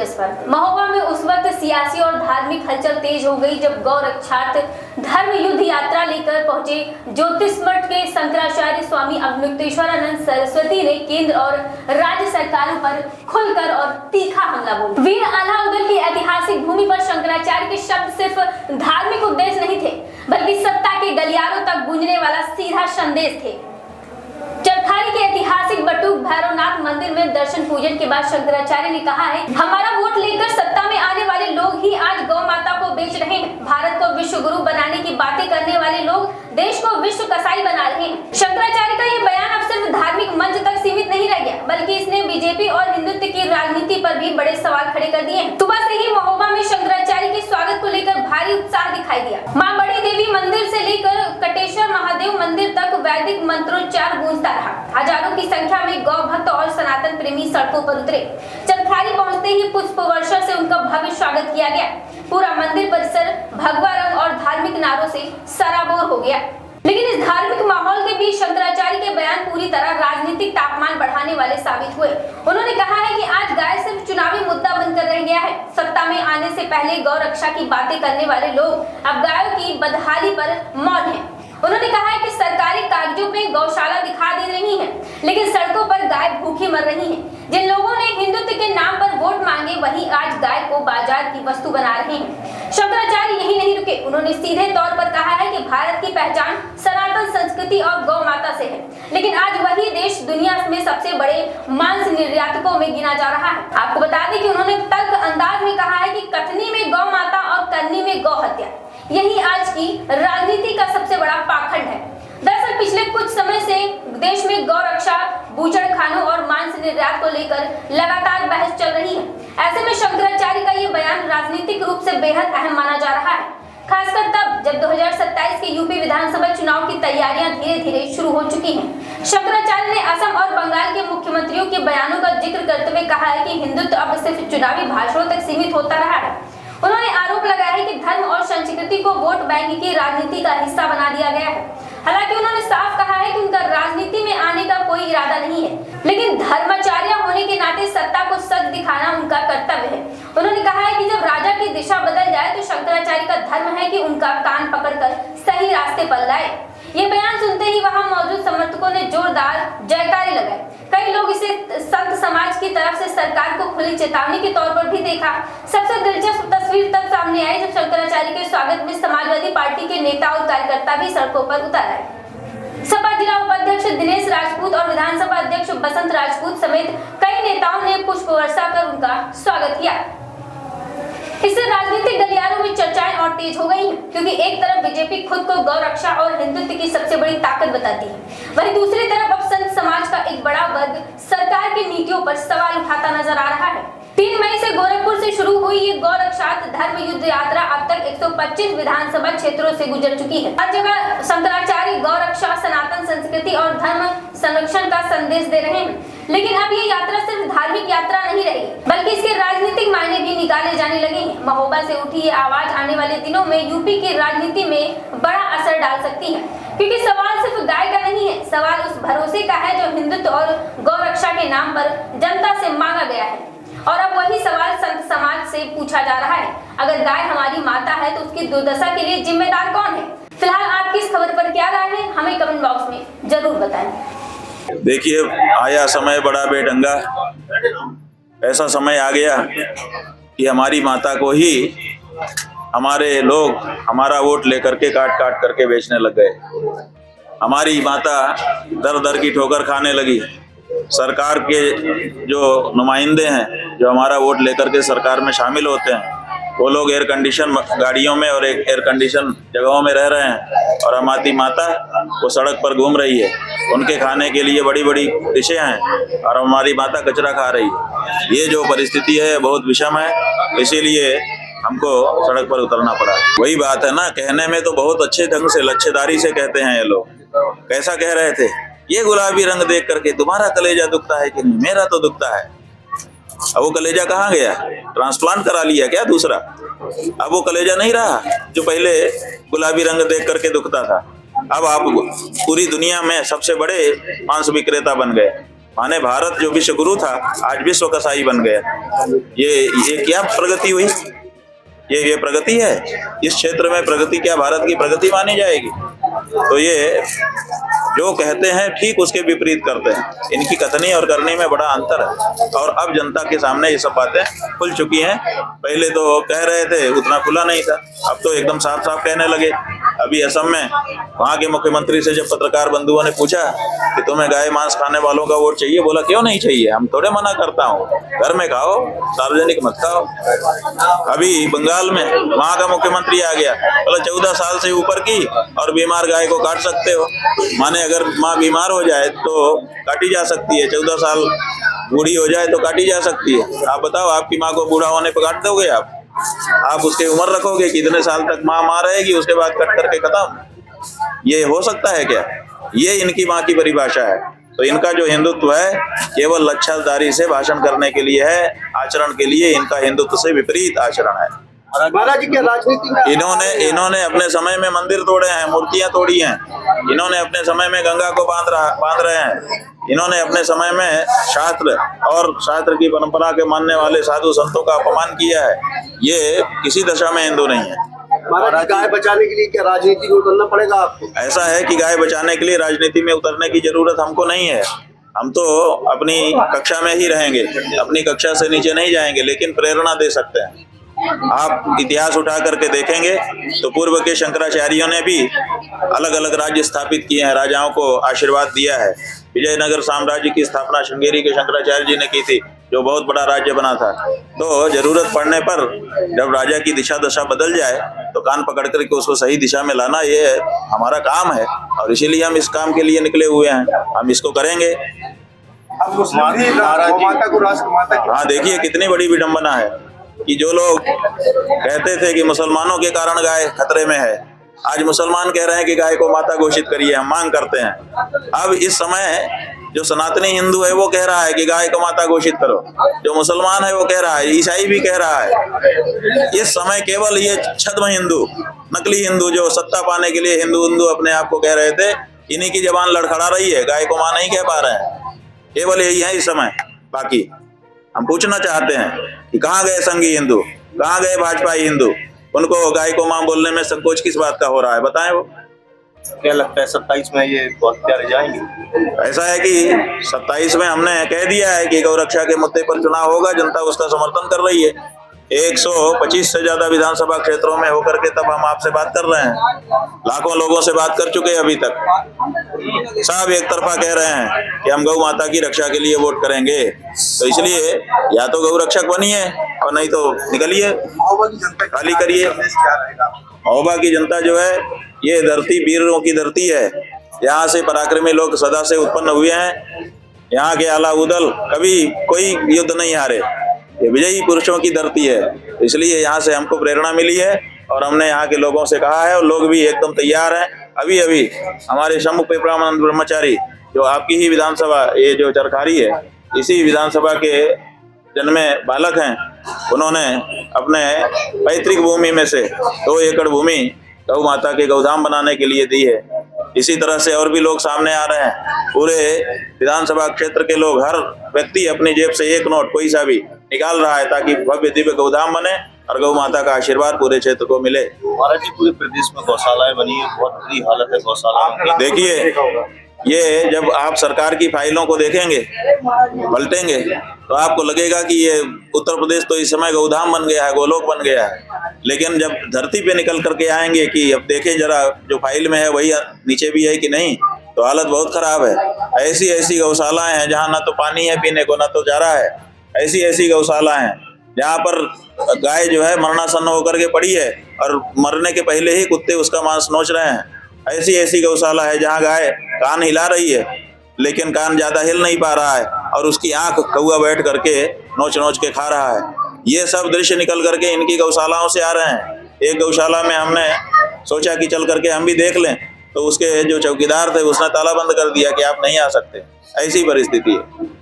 दिवस पर महोबा में उस वक्त सियासी और धार्मिक हलचल तेज हो गई जब गौ रक्षार्थ धर्म युद्ध यात्रा लेकर पहुंचे ज्योतिष मठ के शंकराचार्य स्वामी अवधूतेश्वरानंद सरस्वती ने केंद्र और राज्य सरकारों पर खुलकर और तीखा हमला बोला। वीर अलाउद्दीन की ऐतिहासिक भूमि पर शंकराचार्य के शब्द सिर्फ धार्मिक उद्देश्य नहीं थे, बल्कि सत्ता के गलियारों तक गूंजने वाला सीधा संदेश थे। चरखारी के ऐतिहासिक बटुक भैरवनाथ मंदिर में दर्शन पूजन के बाद शंकराचार्य ने कहा है, हमारा वोट लेकर सत्ता में आने वाले लोग ही आज गौ माता को बेच रहे हैं। भारत को विश्व गुरु बनाने की बातें करने वाले लोग देश को विश्व कसाई बना रहे हैं। शंकराचार्य का ये बयान अब सिर्फ धार्मिक मंच तक सीमित नहीं रह गया, बल्कि इसने बीजेपी और हिंदुत्व की राजनीति पर भी बड़े सवाल खड़े कर दिए हैं। सुबह से ही महोबा में शंकराचार्य के स्वागत को लेकर भारी उत्साह दिखाई दिया। मां बड़ी देवी मंदिर से लेकर कटेश्वर महादेव मंदिर तक वैदिक मंत्रोच्चार गूंजता रहा। हजारों की संख्या में गौ भक्त और सनातन प्रेमी सड़कों पर उतरे। चरखारी पहुंचते ही पुष्प वर्षा से उनका भव्य स्वागत किया गया। पूरा मंदिर परिसर भगवा रंग और धार्मिक नारों से सराबोर हो गया। लेकिन इस धार्मिक माहौल के बीच शंकराचार्य के बयान पूरी तरह राजनीतिक तापमान बढ़ाने वाले साबित हुए। उन्होंने कहा है कि आज गाय सिर्फ चुनावी मुद्दा बनकर रह गया है। सत्ता में आने से पहले गौ रक्षा की बातें करने वाले लोग अब गायों की बदहाली पर मौन हैं। उन्होंने कहा है कि सरकारी कागजों पे गौशाला दिखा दे रही है, लेकिन सड़कों पर गाय भूखी मर रही है। जिन लोगों ने हिंदुत्व के नाम पर वोट मांगे, वही आज गाय को बाजार की वस्तु बना रहे हैं। शंकराचार्य यही नहीं रुके। उन्होंने सीधे तौर पर कहा है कि भारत की पहचान सनातन संस्कृति और गौ माता से है, लेकिन आज वही देश दुनिया में सबसे बड़े मांस निर्यातकों में गिना जा रहा है। आपको बता दें कि उन्होंने तर्क अंदाज में कहा है कि कथनी में गौ माता और करनी में गौ हत्या, यही आज की राजनीति का सबसे बड़ा पाखंड है। दरअसल पिछले कुछ समय से देश में गौ रक्षा, बूचड़खानों और मांस निर्यात को लेकर लगातार बहस चल रही है। ऐसे में शंकराचार्य का ये बयान राजनीतिक रूप से बेहद अहम माना जा रहा है, खासकर तब जब 2027 के यूपी विधानसभा चुनाव की तैयारियां धीरे धीरे शुरू हो चुकी हैं। शंकराचार्य ने असम और बंगाल के मुख्यमंत्रियों के बयानों का जिक्र करते हुए कहा है कि हिंदुत्व अब सिर्फ चुनावी भाषणों तक सीमित होता रहा है। उन्होंने आरोप लगाया है कि धर्म और संस्कृति को वोट बैंक की राजनीति का हिस्सा बना दिया गया है। हालांकि उन्होंने साफ कहा है कि उनका राजनीति में आने का कोई इरादा नहीं है, लेकिन धर्माचार्य होने के नाते सत्ता को सच दिखाना उनका कर्तव्य है। उन्होंने कहा है कि जब राजा की दिशा बदल जाए तो शंकराचार्य का धर्म है कि उनका कान पकड़कर सही रास्ते पर लाए। ये बयान सुनते ही वहां मौजूद समर्थकों ने जोरदार जयकारे लगाए। कई लोग इसे संत समाज की तरफ से सरकार को खुली चेतावनी के तौर पर भी देखा। सबसे दिलचस्प तस्वीर तब सामने आई जब शंकराचार्य के स्वागत में समाजवादी पार्टी के नेता और कार्यकर्ता भी सड़कों पर उतर आए। सपा जिला उपाध्यक्ष दिनेश राजपूत और विधानसभा अध्यक्ष बसंत राजपूत समेत कई नेताओं ने पुष्प वर्षा कर उनका स्वागत किया। इससे राजनीतिक गलियारों में चर्चाएं और तेज हो गई हैं, क्योंकि एक तरफ बीजेपी खुद को गौ रक्षा और हिंदुत्व की सबसे बड़ी ताकत बताती है, वहीं दूसरी तरफ अब संत समाज का एक बड़ा वर्ग सरकार की नीतियों पर सवाल उठाता नजर आ रहा है। 3 मई से गोरखपुर से शुरू हुई ये गौ रक्षार्थ धर्म युद्ध यात्रा अब तक 125 विधानसभा क्षेत्रों से गुजर चुकी है। हर जगह शंकराचार्य गौ रक्षा, सनातन संस्कृति और धर्म संरक्षण का संदेश दे रहे हैं। लेकिन अब ये यात्रा सिर्फ धार्मिक यात्रा नहीं रही, बल्कि इसके राजनीतिक मायने भी निकाले जाने लगे हैं। महोबा से उठी ये आवाज आने वाले दिनों में यूपी की राजनीति में बड़ा असर डाल सकती है, क्योंकि सवाल सिर्फ गाय का नहीं है, सवाल उस भरोसे का है जो हिंदुत्व और गौ रक्षा के नाम पर जनता से मांगा गया है। और अब वही सवाल संत समाज से पूछा जा रहा है, अगर गाय हमारी माता है तो उसकी दुर्दशा के लिए जिम्मेदार कौन है? फिलहाल आपकी इस खबर पर क्या राय है, हमें कमेंट बॉक्स में जरूर बताएं। देखिए, आया समय बड़ा बेढंगा। ऐसा समय आ गया कि हमारी माता को ही हमारे लोग हमारा वोट लेकर के काट काट करके बेचने लग गए। हमारी माता दर दर की ठोकर खाने लगी। सरकार के जो नुमाइंदे हैं, जो हमारा वोट लेकर के सरकार में शामिल होते हैं, वो लोग एयर कंडीशन गाड़ियों में और एयर कंडीशन जगहों में रह रहे हैं, और हमारी माता वो सड़क पर घूम रही है। उनके खाने के लिए बड़ी बड़ी डिशें हैं और हमारी माता कचरा खा रही है। ये जो परिस्थिति है बहुत विषम है, इसीलिए हमको सड़क पर उतरना पड़ा। वही बात है ना, कहने में तो बहुत अच्छे ढंग से लच्छेदारी से कहते हैं ये लोग। कैसा कह रहे थे, ये गुलाबी रंग देख करके तुम्हारा कलेजा दुखता है कि नहीं? मेरा तो दुखता है। अब वो कलेजा कहाँ गया? ट्रांसप्लांट करा लिया क्या दूसरा? अब वो कलेजा नहीं रहा जो पहले गुलाबी रंग देख करके दुखता था। अब आप पूरी दुनिया में सबसे बड़े मांस विक्रेता बन गए। माने भारत जो विश्व गुरु था आज विश्व कसाई बन गया। ये क्या प्रगति हुई? ये प्रगति है? इस क्षेत्र में प्रगति क्या भारत की प्रगति मानी जाएगी? तो ये जो कहते हैं ठीक उसके विपरीत करते हैं। इनकी कथनी और करनी में बड़ा अंतर है और अब जनता के सामने ये सब बातें खुल चुकी हैं। पहले तो कह रहे थे, उतना खुला नहीं था, अब तो एकदम साफ साफ कहने लगे। अभी असम में वहाँ के मुख्यमंत्री से जब पत्रकार बंधुओं ने पूछा कि तुम्हें गाय मांस खाने वालों का वोट चाहिए, बोला क्यों नहीं चाहिए, हम थोड़े मना करता हूँ, घर में खाओ, सार्वजनिक मत खाओ। अभी बंगाल में वहाँ का मुख्यमंत्री आ गया, बोला 14 साल से ऊपर की और बीमार गाय को काट सकते हो। माने अगर माँ बीमार हो जाए तो काटी जा सकती है, 14 साल बूढ़ी हो जाए तो काटी जा सकती है। आप बताओ, आपकी माँ को बूढ़ा होने पर काट दोगे? आप उसकी उम्र रखोगे कि इतने साल तक माँ रहेगी, उसके बाद कट करके खत्म? ये हो सकता है क्या? ये इनकी माँ की परिभाषा है। तो इनका जो हिंदुत्व है केवल लच्छाधारी से भाषण करने के लिए है, आचरण के लिए इनका हिंदुत्व से विपरीत आचरण है। महाराज जी क्या राजनीति में इन्होंने अपने समय में मंदिर तोड़े हैं, मूर्तियां तोड़ी हैं। इन्होंने अपने समय में गंगा को बांध रहे हैं। इन्होंने अपने समय में शास्त्र और शास्त्र की परंपरा के मानने वाले साधु संतों का अपमान किया है। ये किसी दशा में हिंदू नहीं है। महाराज, गाय बचाने के लिए क्या राजनीति में उतरना पड़ेगा आपको? ऐसा है कि गाय बचाने के लिए राजनीति में उतरने की जरूरत हमको नहीं है। हम तो अपनी कक्षा में ही रहेंगे, अपनी कक्षा से नीचे नहीं जाएंगे, लेकिन प्रेरणा दे सकते हैं। आप इतिहास उठा करके देखेंगे तो पूर्व के शंकराचार्यों ने भी अलग अलग राज्य स्थापित किए हैं, राजाओं को आशीर्वाद दिया है। विजयनगर साम्राज्य की स्थापना श्रृंगेरी के शंकराचार्य जी ने की थी, जो बहुत बड़ा राज्य बना था। तो जरूरत पड़ने पर जब राजा की दिशा दशा बदल जाए तो कान पकड़ करके उसको सही दिशा में लाना, ये हमारा काम है और इसीलिए हम इस काम के लिए निकले हुए हैं। हम इसको करेंगे। हाँ, देखिए कितनी बड़ी विडंबना है कि जो लोग कहते थे कि मुसलमानों के कारण गाय खतरे में है, आज मुसलमान कह रहे हैं कि गाय को माता घोषित करिए, हम मांग करते हैं। अब इस समय जो सनातनी हिंदू है वो कह रहा है कि गाय को माता घोषित करो, जो मुसलमान है वो कह रहा है, ईसाई भी कह रहा है। इस समय केवल ये छद्म हिंदू, नकली हिंदू जो सत्ता पाने के लिए हिंदू अपने आप को कह रहे थे, इन्हीं की जबान लड़खड़ा रही है, गाय को मां नहीं कह पा रहे हैं। केवल यही है इस समय। बाकी हम पूछना चाहते हैं कि कहाँ गए संघी हिंदू, कहाँ गए भाजपाई हिंदू? उनको गाय को मां बोलने में संकोच किस बात का हो रहा है, बताएं वो। क्या लगता है 27 में ये बहुत प्यारे जाएंगे? ऐसा है कि 27 में हमने कह दिया है कि गौरक्षा के मुद्दे पर चुनाव होगा, जनता उसका समर्थन कर रही है। 125 से ज्यादा विधानसभा क्षेत्रों में होकर के तब हम आपसे बात कर रहे हैं। लाखों लोगों से बात कर चुके हैं अभी तक। सब एक तरफा कह रहे हैं कि हम गौ माता की रक्षा के लिए वोट करेंगे। तो इसलिए या तो गौ रक्षक बनिए और नहीं तो निकलिए, खाली करिए। महोबा की जनता जो है ये धरती वीरों की धरती है। यहाँ से पराक्रमी लोग सदा से उत्पन्न हुए हैं। यहाँ के अलाउद्दीन कभी कोई युद्ध नहीं हारे। ये विजयी पुरुषों की धरती है। इसलिए यहाँ से हमको प्रेरणा मिली है और हमने यहाँ के लोगों से कहा है और लोग भी एकदम तैयार हैं। अभी हमारे शंभु पेपरानंद ब्रह्मचारी जो आपकी ही विधानसभा, ये जो चरखारी है, इसी विधानसभा के जन्मे बालक हैं, उन्होंने अपने पैतृक भूमि में से 2 एकड़ भूमि गौ माता के गौधाम बनाने के लिए दी है। इसी तरह से और भी लोग सामने आ रहे हैं। पूरे विधानसभा क्षेत्र के लोग, हर व्यक्ति अपनी जेब से 1 नोट कोई सा भी निकाल रहा है ताकि भव्य दिव्य गौधाम बने और गौ माता का आशीर्वाद पूरे क्षेत्र को मिले। महाराज जी, पूरे प्रदेश में गौशालाएं बनी है, बहुत बुरी हालत है गौशाला की। देखिए, ये जब आप सरकार की फाइलों को देखेंगे, पलटेंगे, तो आपको लगेगा कि ये उत्तर प्रदेश तो इस समय गौधाम बन गया है, गोलोक बन गया है। लेकिन जब धरती पे निकल करके आएंगे कि अब देखें जरा जो फाइल में है वही नीचे भी है कि नहीं, तो हालत बहुत खराब है। ऐसी गौशालाएं हैं जहाँ ना तो पानी है पीने को, ना तो चारा है। ऐसी गौशाला हैं जहाँ पर गाय जो है मरणासन्न होकर के पड़ी है और मरने के पहले ही कुत्ते उसका मांस नोच रहे हैं। ऐसी गौशाला है जहाँ गाय कान हिला रही है लेकिन कान ज्यादा हिल नहीं पा रहा है और उसकी आंख कौआ बैठ करके नोच के खा रहा है। ये सब दृश्य निकल करके इनकी गौशालाओं से आ रहे हैं। एक गौशाला में हमने सोचा कि चल करके हम भी देख लें, तो उसके जो चौकीदार थे उसने ताला बंद कर दिया कि आप नहीं आ सकते। ऐसी परिस्थिति है।